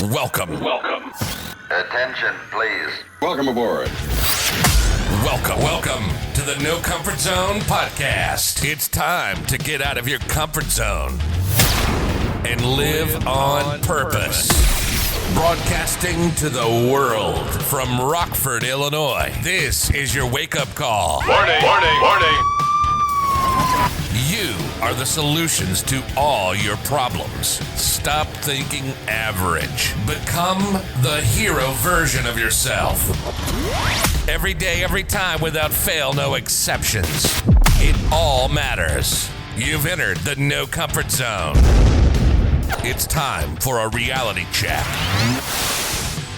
Welcome. Attention, please. Welcome aboard. Welcome to the No Comfort Zone podcast. It's time to get out of your comfort zone and live on purpose. Broadcasting to the world from Rockford, Illinois. This is your wake-up call. Warning. You are the solutions to all your problems. Stop thinking average. Become the hero version of yourself. Every day, every time, without fail, no exceptions. It all matters. You've entered the No Comfort Zone. It's time for a reality check.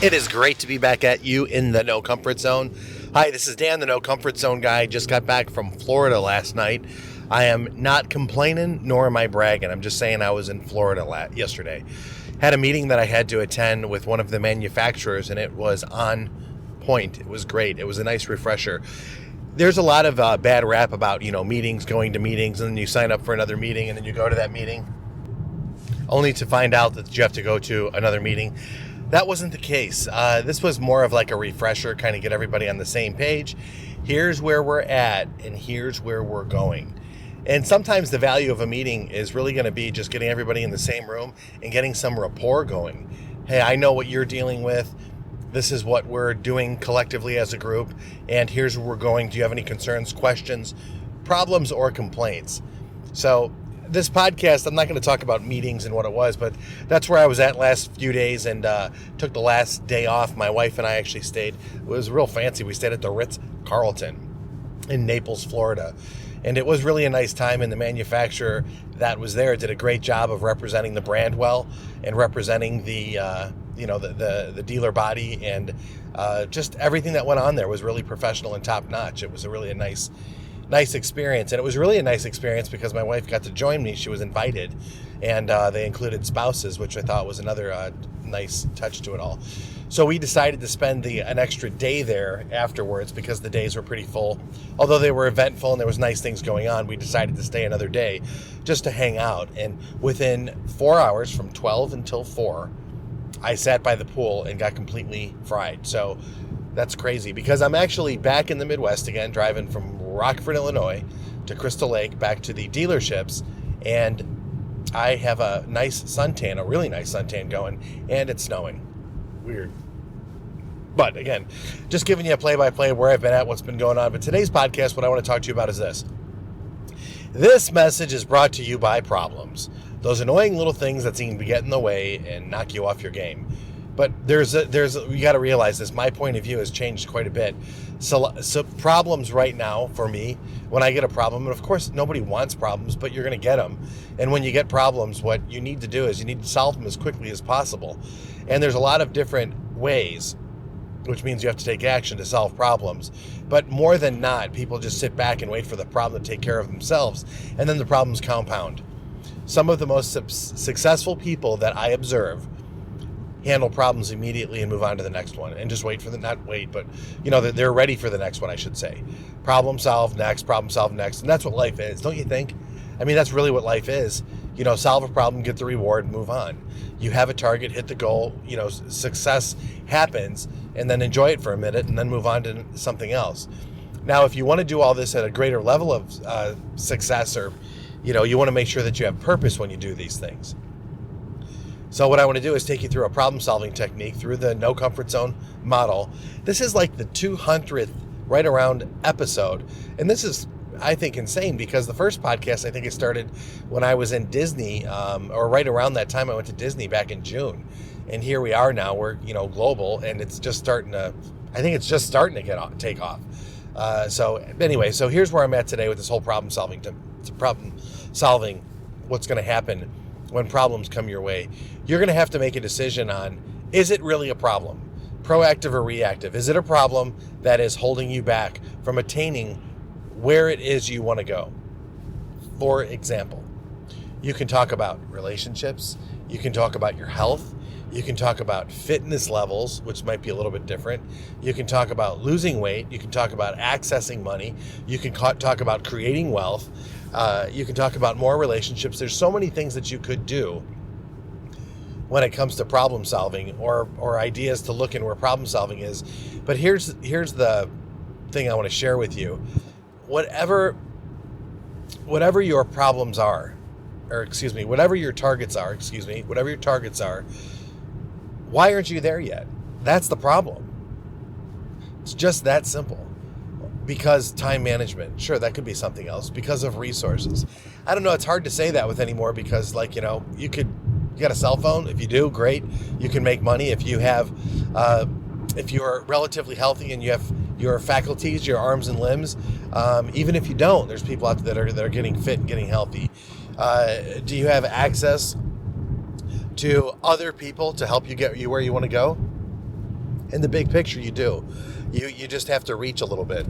It is great to be back at you in the No Comfort Zone. Hi, this is Dan, the No Comfort Zone guy. Just got back from Florida last night. I am not complaining, nor am I bragging. I'm just saying I was in Florida yesterday. Had a meeting that I had to attend with one of the manufacturers, and it was on point. It was great. It was a nice refresher. There's a lot of bad rap about, meetings, going to meetings, and then you sign up for another meeting, and then you go to that meeting, only to find out that you have to go to another meeting. That wasn't the case. This was more of like a refresher, kind of get everybody on the same page. Here's where we're at, and here's where we're going. And sometimes the value of a meeting is really going to be just getting everybody in the same room and getting some rapport going. Hey, I know what you're dealing with. This is what we're doing collectively as a group. And here's where we're going. Do you have any concerns, questions, problems, or complaints? So this podcast, I'm not going to talk about meetings and what it was, but that's where I was at last few days and took the last day off. My wife and I actually stayed. It was real fancy. We stayed at the Ritz-Carlton in Naples, Florida. And it was really a nice time, and the manufacturer that was there did a great job of representing the brand well and representing the dealer body, and just everything that went on there was really professional and top notch. It was a nice experience, and it was really a nice experience because my wife got to join me. She was invited, and they included spouses, which I thought was another nice touch to it all. So we decided to spend an extra day there afterwards because the days were pretty full. Although they were eventful and there was nice things going on, we decided to stay another day just to hang out. And within 4 hours, from 12 until 4, I sat by the pool and got completely fried. So that's crazy because I'm actually back in the Midwest again, driving from Rockford, Illinois to Crystal Lake back to the dealerships. And I have a really nice suntan going, and it's snowing. Weird. But again, just giving you a play-by-play of where I've been at, what's been going on. But today's podcast, what I want to talk to you about is this. This message is brought to you by problems. Those annoying little things that seem to get in the way and knock you off your game. But you got to realize this. My point of view has changed quite a bit. So problems right now for me, when I get a problem, and of course nobody wants problems, but you're going to get them. And when you get problems, what you need to do is you need to solve them as quickly as possible. And there's a lot of different ways, which means you have to take action to solve problems. But more than not, people just sit back and wait for the problem to take care of themselves, and then the problems compound. Some of the most successful people that I observe handle problems immediately and move on to the next one, and just they're ready for the next one, I should say. Problem solve next, and that's what life is, don't you think? I mean, that's really what life is. Solve a problem, get the reward, move on. You have a target, hit the goal, success happens, and then enjoy it for a minute, and then move on to something else. Now, if you want to do all this at a greater level of success, or, you want to make sure that you have purpose when you do these things. So what I want to do is take you through a problem-solving technique through the No Comfort Zone model. This is like the 200th right around episode, and this is, I think, insane because the first podcast, I think it started when I was in Disney, or right around that time I went to Disney back in June. And here we are now, we're, global, and it's just starting to take off. So here's where I'm at today with this whole problem solving, what's going to happen when problems come your way. You're going to have to make a decision on, is it really a problem? Proactive or reactive? Is it a problem that is holding you back from attaining where it is you want to go? For example, you can talk about relationships, you can talk about your health, you can talk about fitness levels, which might be a little bit different. You can talk about losing weight, you can talk about accessing money, you can talk about creating wealth, you can talk about more relationships. There's so many things that you could do when it comes to problem solving or ideas to look in where problem solving is. But here's the thing I want to share with you. Whatever your problems are, whatever your targets are, why aren't you there yet? That's the problem. It's just that simple. Because time management, sure, that could be something else. Because of resources. I don't know, it's hard to say that with anymore because, like, you know, you got a cell phone. If you do, great. You can make money. If you have, if you're relatively healthy and you have your faculties, your arms and limbs, even if you don't, there's people out there that are getting fit and getting healthy. Do you have access to other people to help you get you where you want to go? In the big picture, you do. You just have to reach a little bit.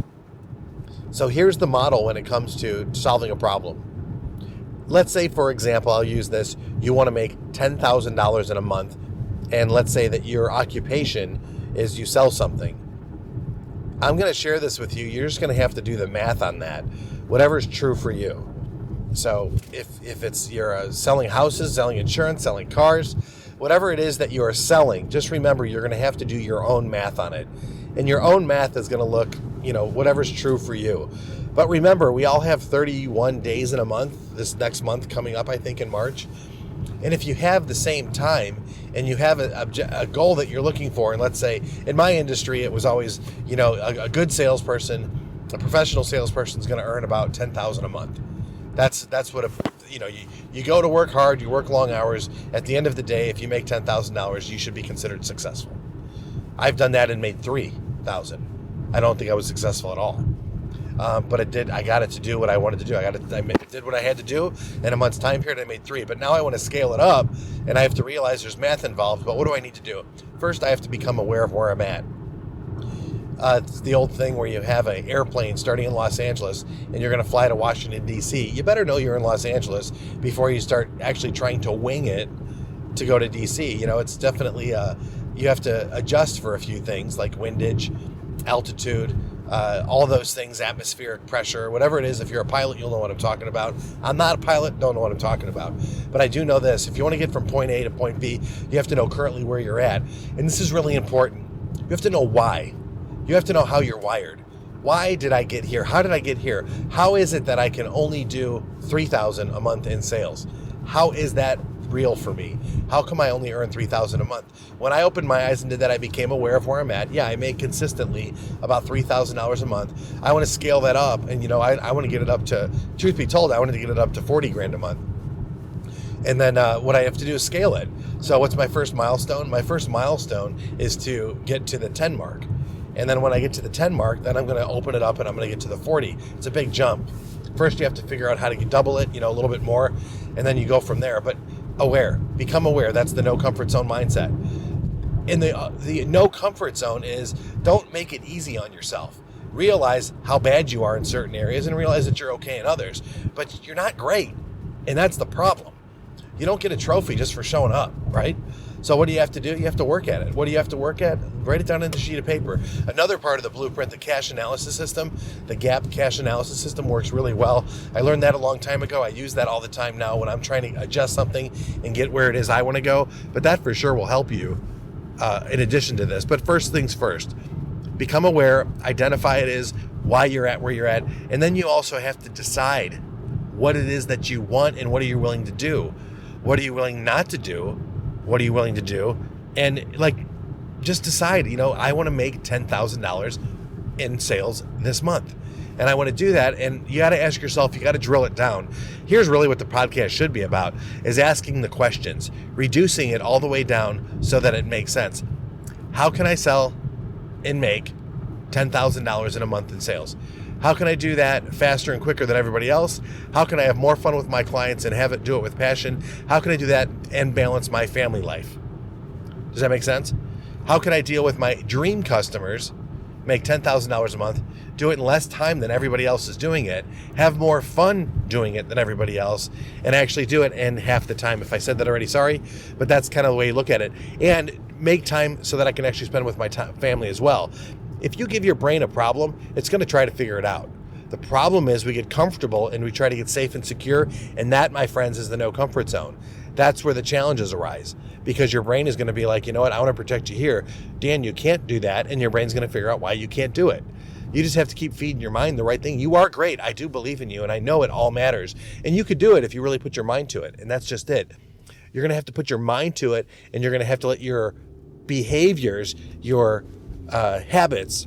So here's the model when it comes to solving a problem. Let's say, for example, I'll use this. You want to make $10,000 in a month, and let's say that your occupation is you sell something. I'm going to share this with you. You're just going to have to do the math on that, whatever's true for you. So if it's you're selling houses, selling insurance, selling cars, whatever it is that you are selling, just remember you're going to have to do your own math on it. And your own math is going to look, you know, whatever's true for you. But remember, we all have 31 days in a month, this next month coming up, I think, in March. And if you have the same time and you have a goal that you're looking for, and let's say in my industry, it was always, you know, a good salesperson, a professional salesperson is going to earn about $10,000 a month. That's what, you go to work hard, you work long hours. At the end of the day, if you make $10,000, you should be considered successful. I've done that and made $3,000. I don't think I was successful at all. But I got it to do what I wanted to do. I did what I had to do. In a month's time period, I made 3. But now I want to scale it up, and I have to realize there's math involved. But what do I need to do? First, I have to become aware of where I'm at. It's the old thing where you have an airplane starting in Los Angeles, and you're going to fly to Washington, D.C. You better know you're in Los Angeles before you start actually trying to wing it to go to D.C. You know, it's definitely, you have to adjust for a few things like windage, altitude, all those things, atmospheric pressure, whatever it is. If you're a pilot, you'll know what I'm talking about. I'm not a pilot, don't know what I'm talking about. But I do know this. If you want to get from point A to point B, you have to know currently where you're at. And this is really important. You have to know why. You have to know how you're wired. Why did I get here? How did I get here? How is it that I can only do $3,000 a month in sales? How is that real for me? How come I only earn $3,000 a month? When I opened my eyes and did that, I became aware of where I'm at. Yeah, I make consistently about $3,000 a month. I want to scale that up, and I want to get it up to, truth be told, I wanted to get it up to $40,000 a month. And then what I have to do is scale it. So what's my first milestone? My first milestone is to get to the 10 mark. And then when I get to the 10 mark, then I'm going to open it up and I'm going to get to the 40. It's a big jump. First, you have to figure out how to double it, a little bit more, and then you go from there. But become aware. That's the no comfort zone mindset. And the no comfort zone is don't make it easy on yourself. Realize how bad you are in certain areas and realize that you're okay in others, but you're not great. And that's the problem. You don't get a trophy just for showing up, right? So what do you have to do? You have to work at it. What do you have to work at? Write it down on a sheet of paper. Another part of the blueprint, the cash analysis system, the GAP cash analysis system works really well. I learned that a long time ago. I use that all the time now when I'm trying to adjust something and get where it is I want to go. But that for sure will help you in addition to this. But first things first, become aware, identify it is, why you're at where you're at. And then you also have to decide what it is that you want and what are you willing to do. What are you willing not to do? What are you willing to do? And just decide, I want to make $10,000 in sales this month. And I want to do that. And you got to ask yourself, you got to drill it down. Here's really what the podcast should be about, is asking the questions, reducing it all the way down so that it makes sense. How can I sell and make $10,000 in a month in sales? How can I do that faster and quicker than everybody else? How can I have more fun with my clients and do it with passion? How can I do that and balance my family life? Does that make sense? How can I deal with my dream customers, make $10,000 a month, do it in less time than everybody else is doing it, have more fun doing it than everybody else, and actually do it in half the time? If I said that already, sorry, but that's kind of the way you look at it. And make time so that I can actually spend with my family as well. If you give your brain a problem, it's going to try to figure it out. The problem is we get comfortable and we try to get safe and secure, and that, my friends, is the no comfort zone. That's where the challenges arise, because your brain is going to be like, you know what, I want to protect you here. Dan, you can't do that. And your brain's going to figure out why you can't do it. You just have to keep feeding your mind the right thing. You are great. I do believe in you, and I know it all matters. And you could do it if you really put your mind to it. And that's just it. You're going to have to put your mind to it, and you're going to have to let your behaviors, your habits,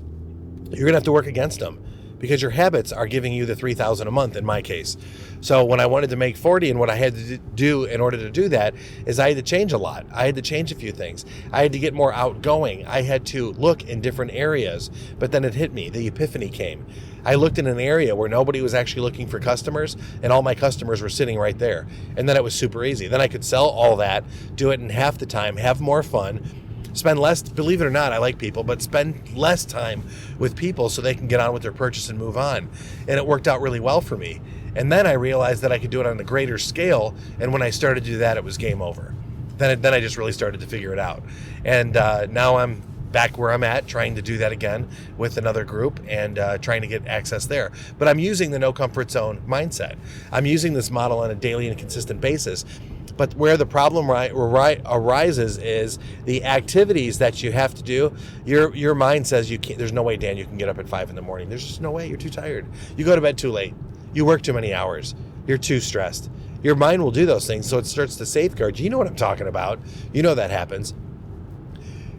you're going to have to work against them, because your habits are giving you the $3,000 a month in my case. So when I wanted to make 40, and what I had to do in order to do that is I had to change a lot. I had to change a few things. I had to get more outgoing. I had to look in different areas. But then it hit me. The epiphany came. I looked in an area where nobody was actually looking for customers, and all my customers were sitting right there. And then it was super easy. Then I could sell all that, do it in half the time, have more fun, spend less, believe it or not, I like people, but spend less time with people so they can get on with their purchase and move on. And it worked out really well for me. And then I realized that I could do it on a greater scale. And when I started to do that, it was game over. Then I just really started to figure it out. And now I'm back where I'm at, trying to do that again with another group and trying to get access there. But I'm using the no comfort zone mindset. I'm using this model on a daily and consistent basis. But where the problem arises is the activities that you have to do. Your mind says you can't. There's no way, Dan, you can get up at 5 a.m. There's just no way. You're too tired. You go to bed too late. You work too many hours. You're too stressed. Your mind will do those things, so it starts to safeguard you. You know what I'm talking about. You know that happens.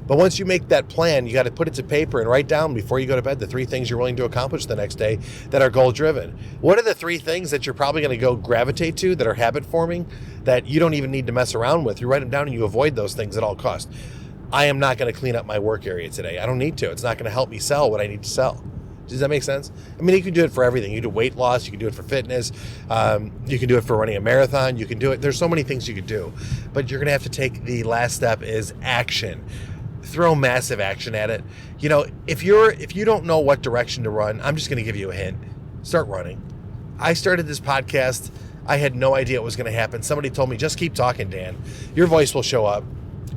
But once you make that plan, you got to put it to paper and write down before you go to bed the 3 things you're willing to accomplish the next day that are goal-driven. What are the 3 things that you're probably going to go gravitate to that are habit-forming that you don't even need to mess around with? You write them down and you avoid those things at all costs. I am not going to clean up my work area today. I don't need to. It's not going to help me sell what I need to sell. Does that make sense? I mean, you can do it for everything. You can do weight loss. You can do it for fitness. You can do it for running a marathon. You can do it. There's so many things you could do. But you're going to have to take the last step is action. Throw massive action at it. You know, if you don't know what direction to run, I'm just going to give you a hint. Start running. I started this podcast. I had no idea what was going to happen. Somebody told me, just keep talking, Dan. Your voice will show up.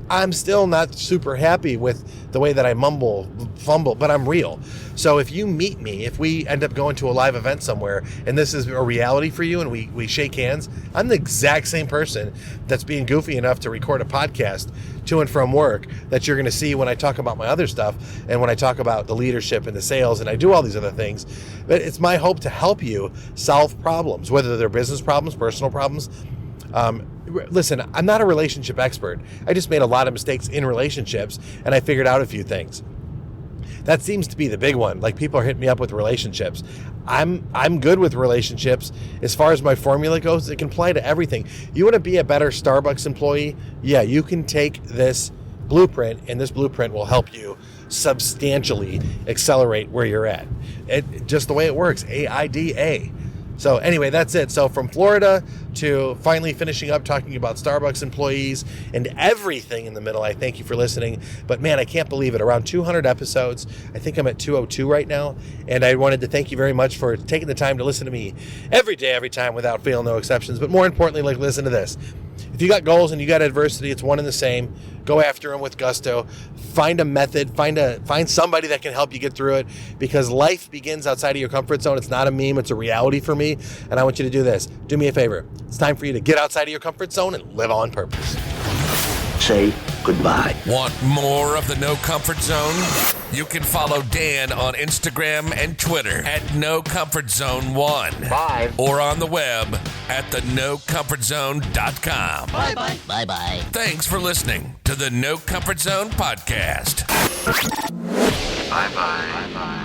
I'm still not super happy with the way that I fumble, but I'm real. So if you meet me, if we end up going to a live event somewhere and this is a reality for you and we shake hands, I'm the exact same person that's being goofy enough to record a podcast to and from work that you're going to see when I talk about my other stuff and when I talk about the leadership and the sales and I do all these other things. But it's my hope to help you solve problems, whether they're business problems, personal problems. Listen, I'm not a relationship expert. I just made a lot of mistakes in relationships and I figured out a few things. That seems to be the big one. Like, people are hitting me up with relationships. I'm good with relationships. As far as my formula goes, it can apply to everything. You want to be a better Starbucks employee? Yeah, you can take this blueprint, and this blueprint will help you substantially accelerate where you're at. Just the way it works, AIDA. So anyway, that's it. So from Florida to finally finishing up talking about Starbucks employees and everything in the middle, I thank you for listening. But man, I can't believe it. Around 200 episodes. I think I'm at 202 right now. And I wanted to thank you very much for taking the time to listen to me every day, every time, without fail, no exceptions. But more importantly, like, listen to this. If you got goals and you got adversity, it's one and the same. Go after them with gusto. Find a method. Find somebody that can help you get through it, because life begins outside of your comfort zone. It's not a meme. It's a reality for me. And I want you to do this. Do me a favor. It's time for you to get outside of your comfort zone and live on purpose. Say goodbye. Want more of the No Comfort Zone? You can follow Dan on Instagram and Twitter at NoComfortZone1. Bye. Or on the web at thenocomfortzone.com. Bye-bye. Bye-bye. Thanks for listening to the No Comfort Zone podcast. Bye-bye. Bye-bye.